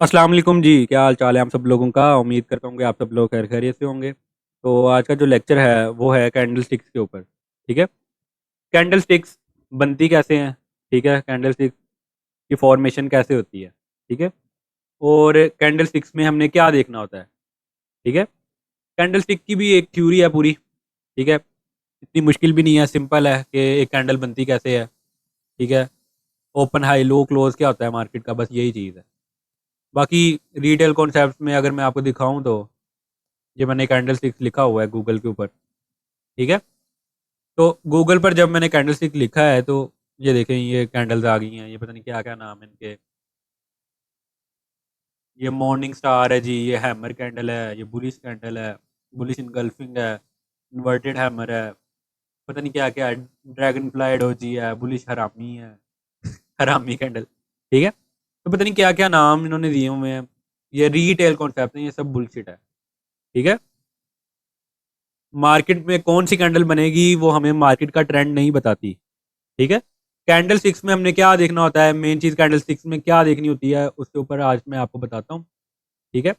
अस्सलाम वालेकुम जी, क्या हाल चाल है आप सब लोगों का। उम्मीद करता हूँ कि आप सब लोग खैर खैरियत से होंगे। तो आज का जो लेक्चर है वो है कैंडल स्टिक्स के ऊपर। ठीक है। कैंडल स्टिक्स बनती कैसे हैं। ठीक है। कैंडल स्टिक्स की फॉर्मेशन कैसे होती है। ठीक है। और कैंडल स्टिक्स में हमने क्या देखना होता है। ठीक है। कैंडल स्टिक की भी एक थ्योरी है पूरी। ठीक है। इतनी मुश्किल भी नहीं है, सिंपल है कि एक कैंडल बनती कैसे है। ठीक है। ओपन हाई लो क्लोज क्या होता है मार्केट का, बस यही चीज़ है। बाकी रिटेल कॉन्सेप्ट में अगर मैं आपको दिखाऊं तो ये मैंने कैंडल स्टिक्स लिखा हुआ है गूगल के ऊपर। ठीक है। तो गूगल पर जब मैंने कैंडल स्टिक लिखा है तो ये देखें, ये कैंडल्स आ गई हैं। ये पता नहीं क्या क्या नाम है इनके। ये मॉर्निंग स्टार है जी, ये हैमर कैंडल है, ये बुलिश कैंडल है, बुलिश इनगल्फिंग है, इन्वर्टेड हैमर है, पता नहीं क्या क्या है, ड्रैगन फ्लाई डोजी है, बुलिश हरामी है, हरामी कैंडल। ठीक है। तो पता नहीं क्या क्या नाम इन्होंने दिए हुए हैं। ये रीटेल कॉन्सेप्ट है, ये सब बुलशिट है। ठीक है। मार्केट में कौन सी कैंडल बनेगी वो हमें मार्केट का ट्रेंड नहीं बताती। ठीक है। कैंडल स्टिक्स में हमने क्या देखना होता है, मेन चीज कैंडल स्टिक्स में क्या देखनी होती है उसके ऊपर आज मैं आपको बताता हूँ। ठीक है।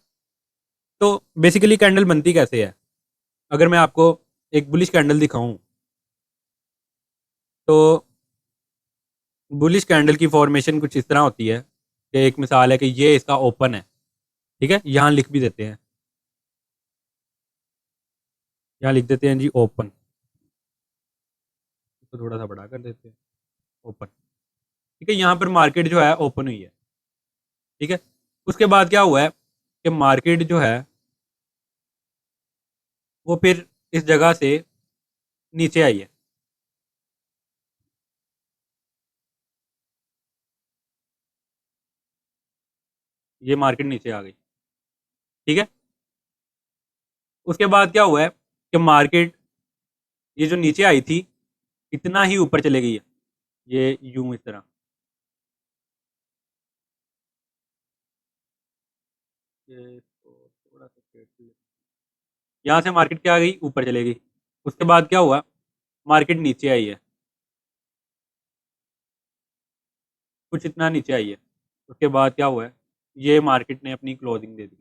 तो बेसिकली कैंडल बनती कैसे है। अगर मैं आपको एक बुलिश कैंडल दिखाऊं तो बुलिश कैंडल की फॉर्मेशन कुछ इस तरह होती है कि एक मिसाल है कि ये इसका ओपन है। ठीक है। यहाँ लिख भी देते हैं, यहाँ लिख देते हैं जी ओपन। तो थोड़ा सा बड़ा कर देते हैं, ओपन। ठीक है। यहाँ पर मार्केट जो है ओपन हुई है। ठीक है। उसके बाद क्या हुआ है कि मार्केट जो है वो फिर इस जगह से नीचे आई है। ये मार्केट नीचे आ गई। ठीक है। उसके बाद क्या हुआ है कि मार्केट ये जो नीचे आई थी इतना ही ऊपर चले गई है। ये यूं इस तरह, ये इसको थोड़ा सा straight कर लेते हैं। यहाँ से मार्केट क्या आ गई, ऊपर चले गई। उसके बाद क्या हुआ, मार्केट नीचे आई है, कुछ इतना नीचे आई है। उसके बाद क्या हुआ है, ये मार्केट ने अपनी क्लोजिंग दे दी।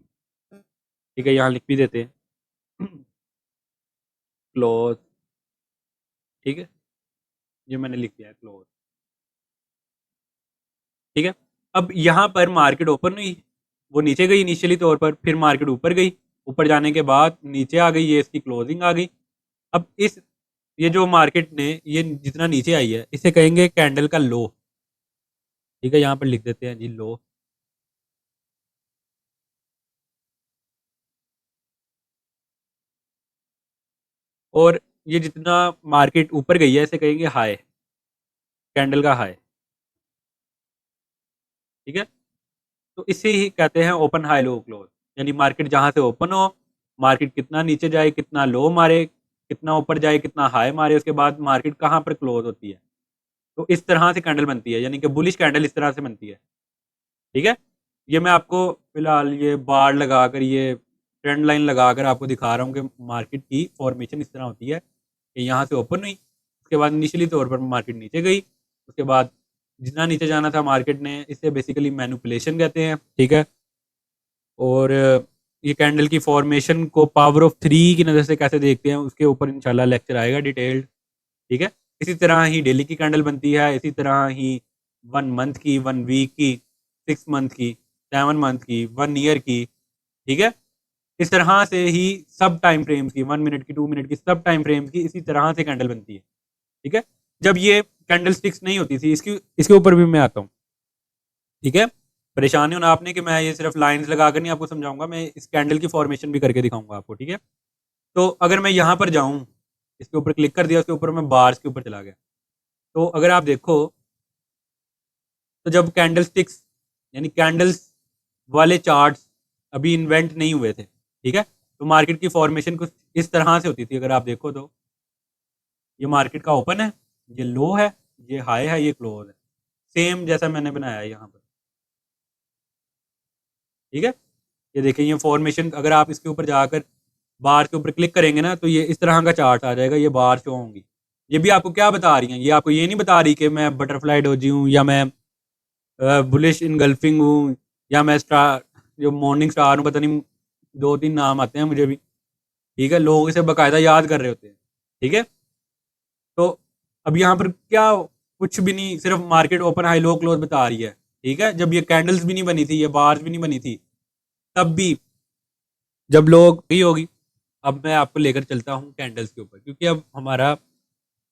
ठीक है। यहाँ लिख भी देते हैं क्लोज। ठीक है। ये मैंने लिख दिया है क्लोज। ठीक है। अब यहाँ पर मार्केट ओपन हुई, वो नीचे गई इनिशियली तौर पर, फिर मार्केट ऊपर गई, ऊपर जाने के बाद नीचे आ गई, ये इसकी क्लोजिंग आ गई। अब इस ये जो मार्केट ने ये जितना नीचे आई है इसे कहेंगे कैंडल का लो। ठीक है। यहाँ पर लिख देते हैं जी लो। और ये जितना मार्केट ऊपर गई है इसे कहेंगे हाई, कैंडल का हाई। ठीक है। तो इसे ही कहते हैं ओपन हाई लो क्लोज। यानी मार्केट जहां से ओपन हो, मार्केट कितना नीचे जाए, कितना लो मारे, कितना ऊपर जाए, कितना हाई मारे, उसके बाद मार्केट कहाँ पर क्लोज होती है। तो इस तरह से कैंडल बनती है, यानी कि बुलिश कैंडल इस तरह से बनती है। ठीक है। ये मैं आपको फिलहाल ये बार लगाकर, ये ट्रेंड लाइन लगाकर आपको दिखा रहा हूँ कि मार्केट की फॉर्मेशन इस तरह होती है कि यहाँ से ओपन हुई, उसके बाद इनिशियली तौर पर मार्केट नीचे गई, उसके बाद जितना नीचे जाना था मार्केट ने, इसे बेसिकली मैनिपुलेशन कहते हैं। ठीक है। और ये कैंडल की फॉर्मेशन को पावर ऑफ थ्री की नज़र से कैसे देखते हैं उसके ऊपर इंशाल्लाह लेक्चर आएगा डिटेल्ड। ठीक है। इसी तरह ही डेली की कैंडल बनती है, इसी तरह ही 1 मंथ की, 1 वीक की, 6 मंथ की, 7 मंथ की, 1 ईयर की। ठीक है। इस तरह से ही सब टाइम फ्रेम्स की, 1 मिनट की, 2 मिनट की, सब टाइम फ्रेम्स की इसी तरह से कैंडल बनती है। ठीक है। जब ये कैंडल स्टिक्स नहीं होती थी, इसकी इसके ऊपर भी मैं आता हूँ। ठीक है। परेशान नहीं होना आपने कि मैं ये सिर्फ लाइंस लगाकर नहीं आपको समझाऊंगा, मैं इस कैंडल की फॉर्मेशन भी करके दिखाऊंगा आपको। ठीक है। तो अगर मैं यहाँ पर जाऊँ, इसके ऊपर क्लिक कर दिया, उसके ऊपर मैं बार्स के ऊपर चला गया, तो अगर आप देखो तो जब कैंडल स्टिक्स यानी कैंडल्स वाले चार्ट्स अभी इन्वेंट नहीं हुए थे, ठीक है, तो मार्केट की फॉर्मेशन कुछ इस तरह से होती थी। अगर आप देखो तो ये मार्केट का ओपन है, ये लो है, ये हाई है, ये क्लोज है, सेम जैसा मैंने बनाया है यहाँ पर। ठीक है। ये देखिए ये फॉर्मेशन, अगर आप इसके ऊपर जाकर बार के ऊपर क्लिक करेंगे ना तो ये इस तरह का चार्ट आ जाएगा, ये बार शो होंगी। ये भी आपको क्या बता रही हैं, ये आपको ये नहीं बता रही कि मैं बटरफ्लाई डोजी हूँ या मैं बुलिश इनगल्फिंग हूँ या मैं स्टार जो मॉर्निंग स्टार हूँ, पता नहीं 2-3 नाम आते हैं मुझे भी, ठीक है, लोग इसे बाकायदा याद कर रहे होते हैं, ठीक है। तो अब यहाँ पर क्या, कुछ भी नहीं, सिर्फ market open high low close बता रही है, ठीक है। जब ये कैंडल्स भी नहीं बनी थी, ये बार्स भी नहीं बनी थी, तब भी जब लोग ही होगी। अब मैं आपको लेकर चलता हूँ कैंडल्स के ऊपर, क्योंकि अब हमारा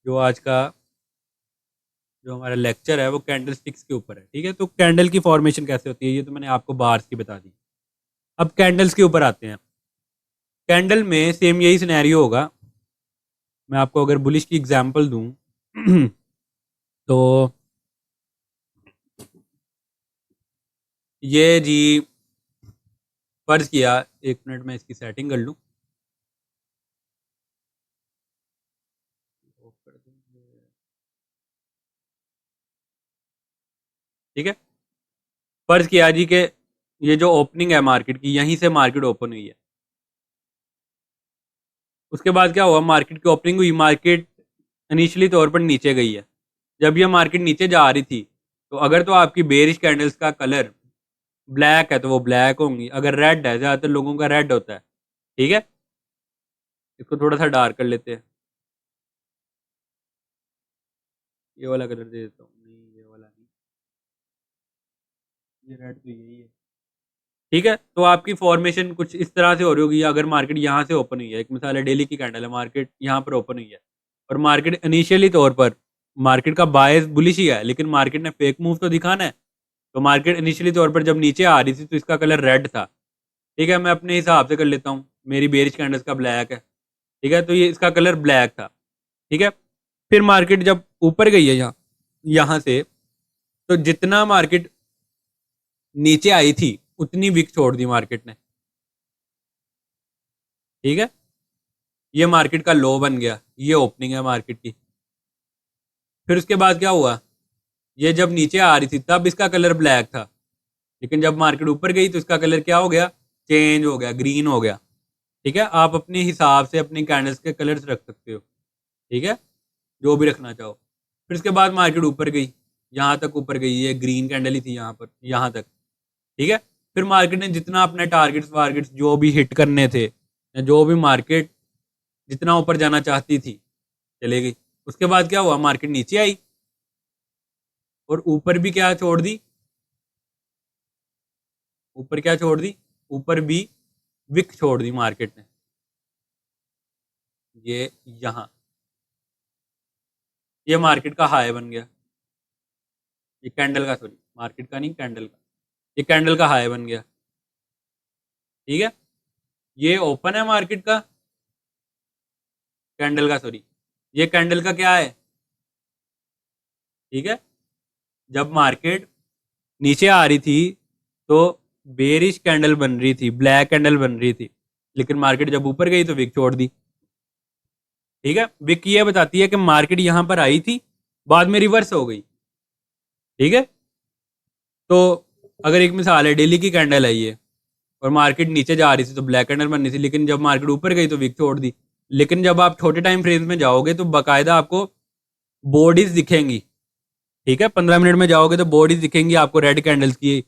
जो आज का जो हमारा लेक्चर है वो कैंडल स्टिक्स के ऊपर है, ठीक है। तो कैंडल की फॉर्मेशन कैसे होती है, ये तो मैंने आपको बार्स की बता दी। अब कैंडल्स के ऊपर आते हैं। कैंडल में सेम यही सिनेरियो होगा। मैं आपको अगर बुलिश की एग्जांपल दूं तो ये जी, फर्ज किया, 1 मिनट में इसकी सेटिंग कर लूं। ठीक है, फर्ज किया जी कि ये जो ओपनिंग है मार्केट की, यहीं से मार्केट ओपन हुई है। उसके बाद क्या हुआ, मार्केट की ओपनिंग हुई, मार्केट इनिशियली तौर पर नीचे गई है। जब ये मार्केट नीचे जा रही थी, तो अगर तो आपकी बेरिश कैंडल्स का कलर ब्लैक है तो वो ब्लैक होंगी, अगर रेड है, ज़्यादातर लोगों का रेड होता है, ठीक है। इसको थोड़ा सा डार्क कर लेते हैं, ये वाला कलर दे देता हूँ, नहीं ये वाला नहीं, ये रेड तो यही है, ठीक है। तो आपकी फॉर्मेशन कुछ इस तरह से हो रही होगी, अगर मार्केट यहाँ से ओपन हुई है, एक मिसाल है डेली की कैंडल है, मार्केट यहाँ पर ओपन हुई है, और मार्केट इनिशियली तौर पर मार्केट का बायस बुलिश ही है, लेकिन मार्केट ने फेक मूव तो दिखाना है। तो मार्केट इनिशियली तौर पर जब नीचे आ रही थी तो इसका कलर रेड था, ठीक है। मैं अपने हिसाब से कर लेता हूँ, मेरी बेरिश कैंडल्स का ब्लैक है, ठीक है, तो ये इसका कलर ब्लैक था, ठीक है। फिर मार्केट जब ऊपर गई है यहाँ यहाँ से, तो जितना मार्केट नीचे आई थी उतनी विक छोड़ दी मार्केट ने, ठीक है। ये मार्केट का लो बन गया, ये ओपनिंग है मार्केट की। फिर उसके बाद क्या हुआ, ये जब नीचे आ रही थी तब इसका कलर ब्लैक था, लेकिन जब मार्केट ऊपर गई तो इसका कलर क्या हो गया, चेंज हो गया, ग्रीन हो गया, ठीक है। आप अपने हिसाब से अपनी कैंडल्स के कलर्स रख सकते हो, ठीक है, जो भी रखना चाहो। फिर उसके बाद मार्केट ऊपर गई, यहाँ तक ऊपर गई, ये ग्रीन कैंडल ही थी यहाँ पर, यहाँ तक, ठीक है। फिर मार्केट ने जितना अपने टारगेट्स वारगेट्स जो भी हिट करने थे, या जो भी मार्केट जितना ऊपर जाना चाहती थी, चले गई। उसके बाद क्या हुआ, मार्केट नीचे आई और ऊपर भी क्या छोड़ दी, ऊपर क्या छोड़ दी, ऊपर भी विक छोड़ दी मार्केट ने, ये यहाँ, ये मार्केट का हाई बन गया, ये कैंडल का, सॉरी मार्केट का नहीं, कैंडल का, ये कैंडल का हाई बन गया, ठीक है। ये ओपन है मार्केट का, कैंडल का, सॉरी ये कैंडल का क्या है, ठीक है। जब मार्केट नीचे आ रही थी तो बेरिश कैंडल बन रही थी, ब्लैक कैंडल बन रही थी, लेकिन मार्केट जब ऊपर गई तो विक छोड़ दी, ठीक है। विक ये बताती है कि मार्केट यहां पर आई थी, बाद में रिवर्स हो गई, ठीक है। तो अगर एक मिसाल है, डेली की कैंडल है ये, और मार्केट नीचे जा रही थी तो ब्लैक कैंडल बननी थी, लेकिन जब मार्केट ऊपर गई तो विक छोड़ दी। लेकिन जब आप छोटे टाइम फ्रेम में जाओगे तो बाकायदा आपको बॉडीज दिखेंगी, ठीक है। 15 मिनट में जाओगे तो बॉडीज दिखेंगी आपको रेड कैंडल्स की,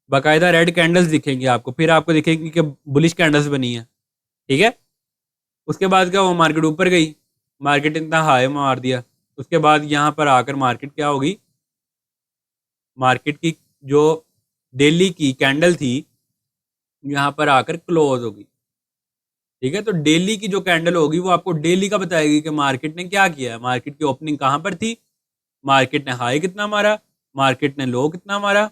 बाकायदा रेड कैंडल्स दिखेंगी आपको, फिर आपको दिखेंगी कि बुलिश कैंडल्स बनी है, ठीक है। उसके बाद क्या हुआ, मार्केट ऊपर गई, मार्केट इतना हाई मार दिया, उसके बाद यहाँ पर आकर मार्केट क्या होगी, मार्केट की जो डेली की कैंडल थी यहाँ पर आकर क्लोज होगी, ठीक है। तो डेली की जो कैंडल होगी वो आपको डेली का बताएगी कि मार्केट ने क्या किया है, मार्केट की ओपनिंग कहाँ पर थी, मार्केट ने हाई कितना मारा, मार्केट ने लो कितना मारा,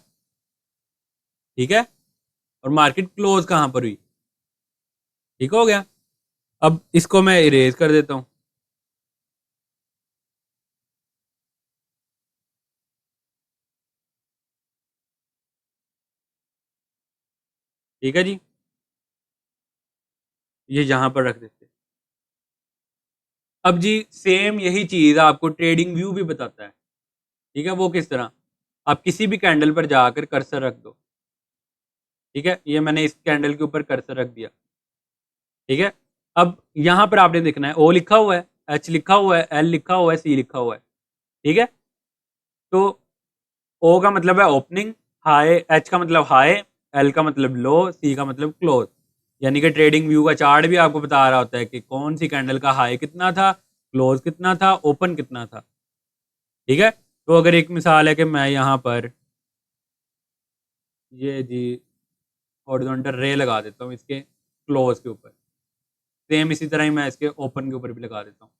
ठीक है, और मार्केट क्लोज कहाँ पर हुई, ठीक हो गया। अब इसको मैं इरेज कर देता हूँ, ठीक है जी, ये यहाँ पर रख देते हैं। अब जी सेम यही चीज़ आपको ट्रेडिंग व्यू भी बताता है, ठीक है। वो किस तरह, आप किसी भी कैंडल पर जाकर कर्सर रख दो, ठीक है, ये मैंने इस कैंडल के ऊपर कर्सर रख दिया, ठीक है। अब यहाँ पर आपने देखना है, ओ लिखा हुआ है, एच लिखा हुआ है, एल लिखा हुआ है, सी लिखा हुआ है, ठीक है। तो ओ का मतलब है ओपनिंग, हाई, एच का मतलब हाई, एल का मतलब लो, सी का मतलब क्लोज। यानी कि ट्रेडिंग व्यू का चार्ट भी आपको बता रहा होता है कि कौन सी कैंडल का हाई कितना था, क्लोज कितना था, ओपन कितना था। ठीक है। तो अगर एक मिसाल है कि मैं यहाँ पर ये जी हॉरिजॉन्टल रे लगा देता हूँ इसके क्लोज के ऊपर, सेम इसी तरह ही मैं इसके ओपन के ऊपर भी लगा देता हूँ।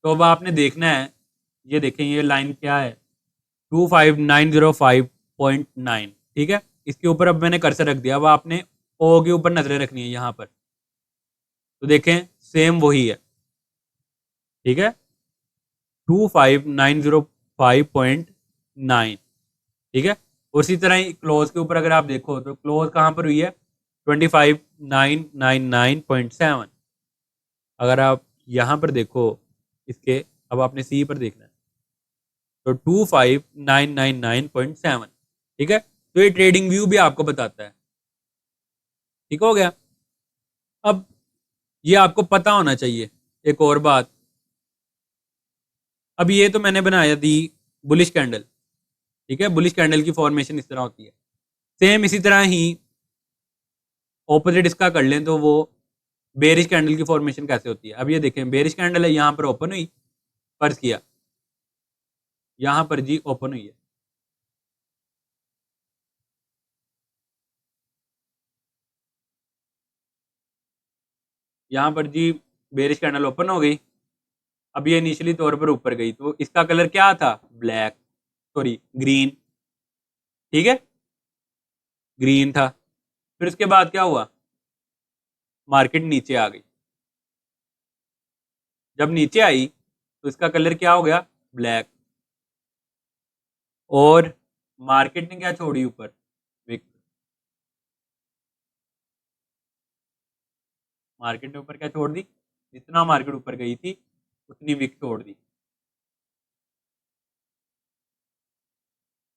तो अब आपने देखना है, ये देखें ये लाइन क्या है, 25905.9। ठीक है। इसके ऊपर अब मैंने कर्सर रख दिया। अब आपने ओ के ऊपर नजरें रखनी है यहाँ पर, तो देखें सेम वही है। ठीक है, 25905.9। ठीक है। उसी तरह ही क्लोज के ऊपर अगर आप देखो तो क्लोज कहाँ पर हुई है, 25999.7। अगर आप यहाँ पर देखो इसके, अब आपने सी पर देखना है, तो 25999.7। ठीक है। तो ये ट्रेडिंग व्यू भी आपको बताता है। ठीक हो गया। अब ये आपको पता होना चाहिए एक और बात। अब ये तो मैंने बनाया दी बुलिश कैंडल। ठीक है, बुलिश कैंडल की फॉर्मेशन इस तरह होती है। सेम इसी तरह ही ऑपोजिट इसका कर लें तो वो बेरिश कैंडल की फॉर्मेशन कैसे होती है। अब ये देखें बेरिश कैंडल है, यहाँ पर ओपन हुई, फर्ज किया यहाँ पर जी ओपन हुई है, यहाँ पर जी बेरिश कैंडल ओपन हो गई। अब ये इनिशियली तौर पर ऊपर गई तो इसका कलर क्या था, ब्लैक, सॉरी ग्रीन। ठीक है, ग्रीन था। फिर उसके बाद क्या हुआ, मार्केट नीचे आ गई। जब नीचे आई तो इसका कलर क्या हो गया, ब्लैक। और मार्केट ने क्या छोड़ी ऊपर, विक। मार्केट ने ऊपर क्या छोड़ दी, जितना मार्केट ऊपर गई थी उतनी विक छोड़ दी।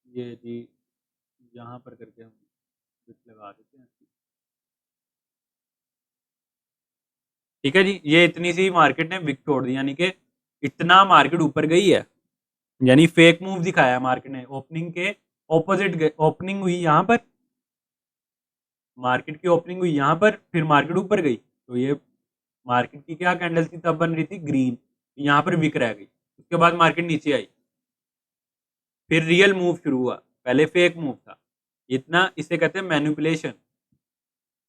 ये जी यहाँ पर करके हम विक लगा देते हैं। ठीक है जी, ये इतनी सी मार्केट ने विक छोड़ दी, यानी कि इतना मार्केट ऊपर गई है, यानी फेक मूव दिखाया मार्केट ने। ओपनिंग के ऑपोजिट ओपनिंग हुई यहाँ पर, मार्केट की ओपनिंग हुई यहाँ पर, फिर मार्केट ऊपर गई तो ये मार्केट की क्या कैंडल थी तब बन रही थी, ग्रीन। यहाँ पर विक रह गई। उसके बाद मार्केट नीचे आई, फिर रियल मूव शुरू हुआ, पहले फेक मूव था। इतना इसे कहते हैं मैनिपुलेशन।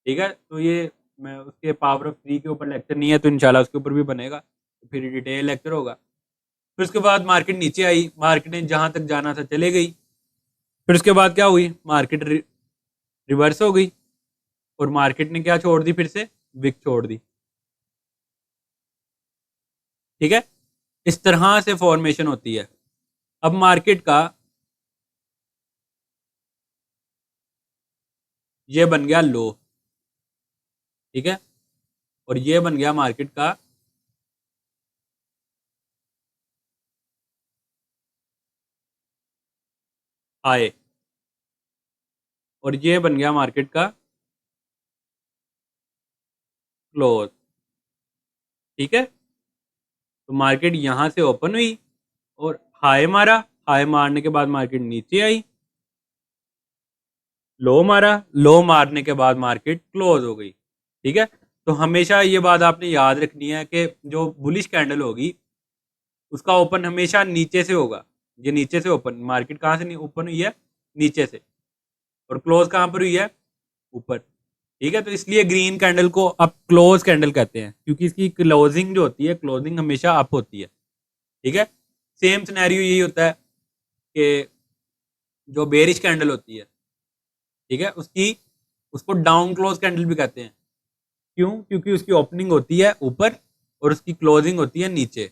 ठीक है। तो ये मैं उसके पावर ऑफ थ्री के ऊपर लेक्चर नहीं है, तो इंशाल्लाह उसके ऊपर भी बनेगा, तो फिर डिटेल लेक्चर होगा। फिर उसके बाद मार्केट नीचे आई, मार्केट ने जहां तक जाना था चले गई। फिर उसके बाद क्या हुई, मार्केट रिवर्स हो गई और मार्केट ने क्या छोड़ दी, फिर से विक छोड़ दी। ठीक है, इस तरह से फॉर्मेशन होती है। अब मार्केट का ये बन गया लो। ठीक है, और ये बन गया मार्केट का हाई, और ये बन गया मार्केट का क्लोज। ठीक है, तो मार्केट यहां से ओपन हुई और हाई मारा, हाई मारने के बाद मार्केट नीचे आई, लो मारा, लो मारने के बाद मार्केट क्लोज हो गई। ठीक है। तो हमेशा ये बात आपने याद रखनी है कि जो बुलिश कैंडल होगी उसका ओपन हमेशा नीचे से होगा। ये नीचे से ओपन, मार्केट कहाँ से ओपन हुई है, नीचे से, और क्लोज कहाँ पर हुई है, ऊपर। ठीक है, तो इसलिए ग्रीन कैंडल को आप क्लोज कैंडल कहते हैं, क्योंकि इसकी क्लोजिंग जो होती है, क्लोजिंग हमेशा अप होती है। ठीक है। सेम सिनेरियो यही होता है कि जो बेरिश कैंडल होती है, ठीक है, उसको डाउन क्लोज कैंडल भी कहते हैं। क्यों, क्योंकि उसकी ओपनिंग होती है ऊपर और उसकी क्लोजिंग होती है नीचे।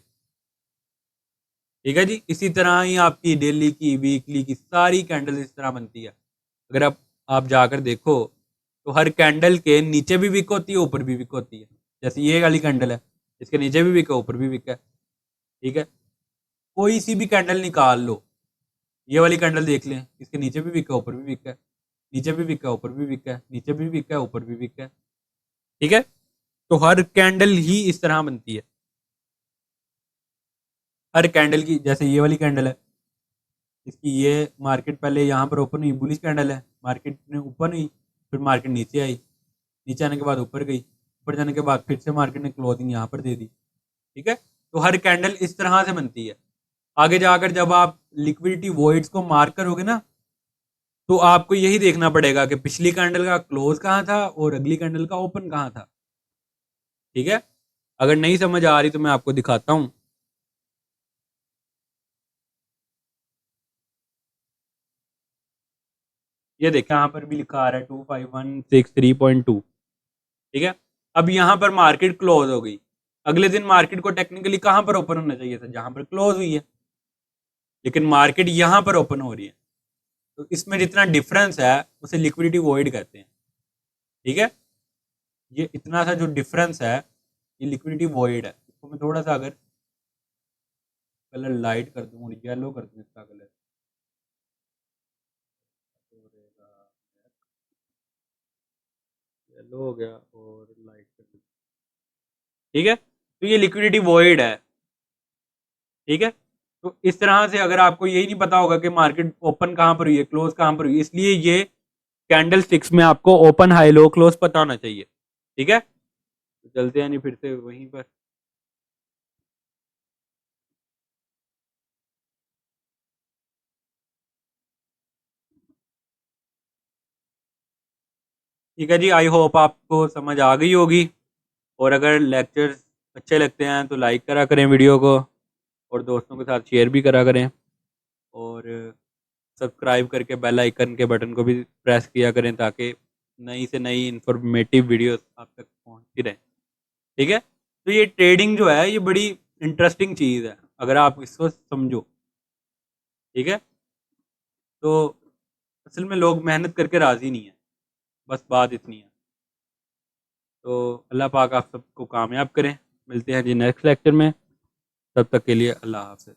ठीक है जी, इसी तरह ही आपकी डेली की, वीकली की सारी कैंडल इस तरह बनती है। अगर आप जाकर देखो तो हर कैंडल के नीचे भी विक होती है, ऊपर भी विक होती है। जैसे ये वाली कैंडल है, इसके नीचे भी विक है, ऊपर भी विक है। ठीक है, कोई सी भी कैंडल निकाल लो, ये वाली कैंडल देख लें, इसके नीचे भी विक है, ऊपर भी विक है, नीचे भी विक है, ऊपर भी विक है, नीचे भी विक है, ऊपर भी विक है। ठीक है, तो हर कैंडल ही इस तरह बनती है। हर कैंडल की, जैसे ये वाली कैंडल है, इसकी ये मार्केट पहले यहाँ पर ओपन हुई, बुलिश कैंडल है, मार्केट ने ओपन हुई, फिर मार्केट नीचे आई, नीचे आने के बाद ऊपर गई, ऊपर जाने के बाद फिर से मार्केट ने क्लोजिंग यहाँ पर दे दी। ठीक है, तो हर कैंडल इस तरह से बनती है। आगे जाकर जब आप लिक्विडिटी वॉइड्स को मार्क करोगे ना, तो आपको यही देखना पड़ेगा कि पिछली कैंडल का क्लोज कहाँ था और अगली कैंडल का ओपन कहाँ था। ठीक है, अगर नहीं समझ आ रही तो मैं आपको दिखाता हूँ। ये देखिए यहाँ पर भी लिखा आ रहा है 25163.2। ठीक है, अब यहाँ पर मार्केट क्लोज हो गई। अगले दिन मार्केट को टेक्निकली कहाँ पर ओपन होना चाहिए था? जहां पर क्लोज हुई है, लेकिन मार्केट यहाँ पर ओपन हो रही है। तो इसमें जितना डिफरेंस है उसे लिक्विडिटी वॉइड कहते हैं। ठीक है, ये इतना सा जो डिफरेंस है ये लिक्विडिटी वॉइड है। इसको मैं थोड़ा सा अगर कलर लाइट कर दूँ और येलो कर दूँ इसका कलर, येलो हो गया और लाइट कर दूँ। ठीक है, तो ये लिक्विडिटी वॉइड है। ठीक है, तो इस तरह से अगर आपको यही नहीं पता होगा कि मार्केट ओपन कहाँ पर हुई है, क्लोज कहाँ पर हुई है, इसलिए ये कैंडल स्टिक्स में आपको ओपन हाई लो क्लोज पता होना चाहिए। ठीक है, तो चलते हैं नहीं फिर से वहीं पर। ठीक है जी, आई होप आपको समझ आ गई होगी। और अगर लेक्चर्स अच्छे लगते हैं तो लाइक करा करें वीडियो को, और दोस्तों के साथ शेयर भी करा करें, और सब्सक्राइब करके बेल आइकन के बटन को भी प्रेस किया करें ताकि नई से नई इंफॉर्मेटिव वीडियोस आप तक पहुंचती रहें। ठीक है, तो ये ट्रेडिंग जो है ये बड़ी इंटरेस्टिंग चीज़ है अगर आप इसको समझो। ठीक है, तो असल में लोग मेहनत करके राज़ी नहीं है, बस बात इतनी है। तो अल्लाह पाक आप सबको कामयाब करें। मिलते हैं जी नेक्स्ट लेक्चर में, तब तक के लिए अल्लाह हाफ़िज़।